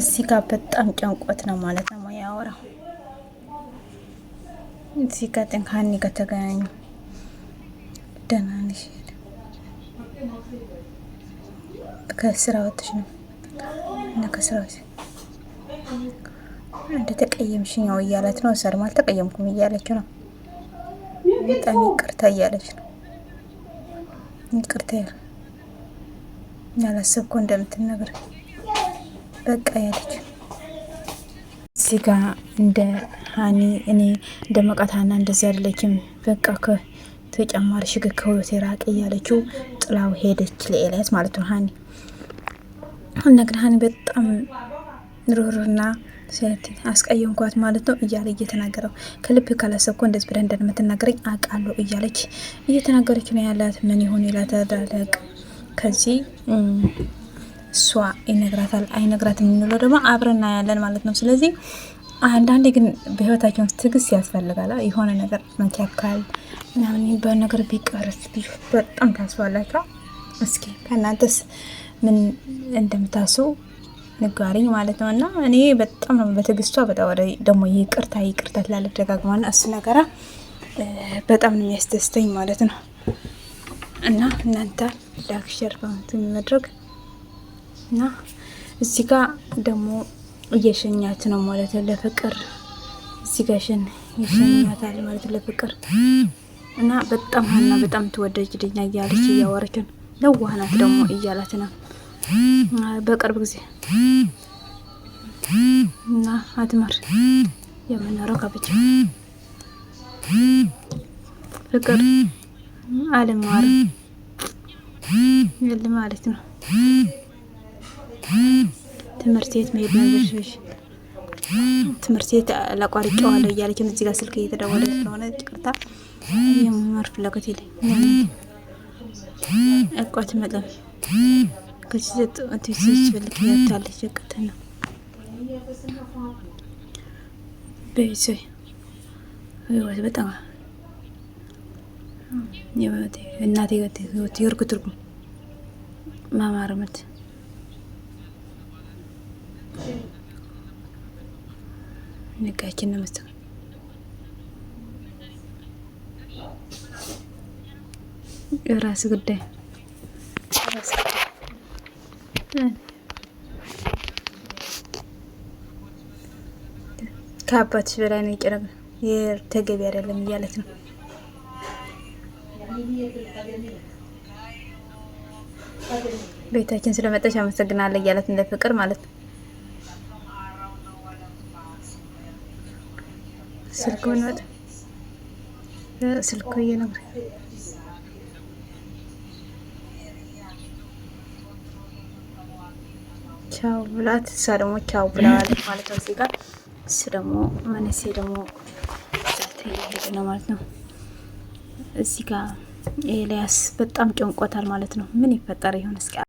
እዚህ ጋር በጣም ጨንቆት ነው ማለት ነው ያወራው። እዚህ ጋር ሀኒ ጋር ተገናኙ። ደህና ነሽ? ከስራ ወጥሽ ነው እና ከስራ እንደ ተቀየምሽኝ ነው እያለት ነው። ሰርም አልተቀየምኩም እያለች ነው። በጣም ይቅርታ እያለች ነው። ይቅርታ ያላሰብኩ እንደምትነግር በቃ ያለች እዚህ ጋ እንደ ሀኒ እኔ እንደ መቃታና እንደዚህ አይደለችም። በቃ ከተጨማሪ ሽግር ከህይወት የራቀ እያለችው ጥላው ሄደች ለኤልያስ ማለት ነው። ሀኒ ነገር ሀኒ በጣም ሩህሩህና አስቀየምኳት ማለት ነው እያለ እየተናገረው ከልብ ካላሰብኩ እንደዚህ ብለህ እንደምትናገረኝ አውቃለሁ እያለች እየተናገረች ነው ያላት። ምን ይሁን ይላታል። ከዚህ እሷ ይነግራታል አይነግራትም የምንለው ደግሞ አብረና ያለን ማለት ነው። ስለዚህ አንዳንዴ ግን በህይወታችን ውስጥ ትዕግስት ያስፈልጋል። የሆነ ነገር መቻካል ምናምን የሚባል ነገር ቢቀርስ በጣም ታስባላችሁ። እስኪ ከእናንተስ ምን እንደምታስቡ ንጋሪኝ ማለት ነው። እና እኔ በጣም ነው በትዕግስቷ በጣም ወደ ደግሞ ይቅርታ ትላለች ደጋግማና እሱ ነገራ በጣም ነው የሚያስደስተኝ ማለት ነው። እና እናንተ ላክሸር በመንቱ የሚመድረግ እና እዚህ ጋር ደግሞ እየሸኛት ነው ማለት ለፍቅር እዚህ ጋር ይሸኛታል ማለት ለፍቅር እና በጣም ሀና በጣም ትወደጅ ልጅ ና እያለች እያወረች ነው። ለዋህናት ደግሞ እያላት ነው በቅርብ ጊዜ እና አትመር የምኖረው ከብቻ ፍቅር አልማርም ይል ማለት ነው። ትምህርት ቤት መሄድ ነበርሽ ትምህርት ቤት ላቋርጬዋለሁ እያለች እዚህ ጋር ስልክ እየተደወለ ስለሆነ ይቅርታ የመማር ፍላጎት የለኝ እቋት መጠን ከዚህ ትንሽ ብልክ ያታለች እቅት ነው በይሶይ ህይወት በጣም እናቴ የወርቅ ትርጉም ማማረመት ንቃችን ነው መስጠት የራስ ጉዳይ ከአባትሽ በላይ ነው ይጨረግ ተገቢ አይደለም እያለት ነው። ቤታችን ስለመጣሽ አመሰግናለሁ እያለት እንደ ፍቅር ማለት ነው። ስልኩን ወጥ ስልኩ እየነበር ቻው ብላት እሷ ደግሞ ቻው ብለዋለች ማለት ነው። እዚህ ጋር እሱ ደግሞ መነሴ ደግሞ ሄደ ነው ማለት ነው። እዚህ ጋር ኤልያስ በጣም ጨንቆታል ማለት ነው። ምን ይፈጠር ይሆን እስኪ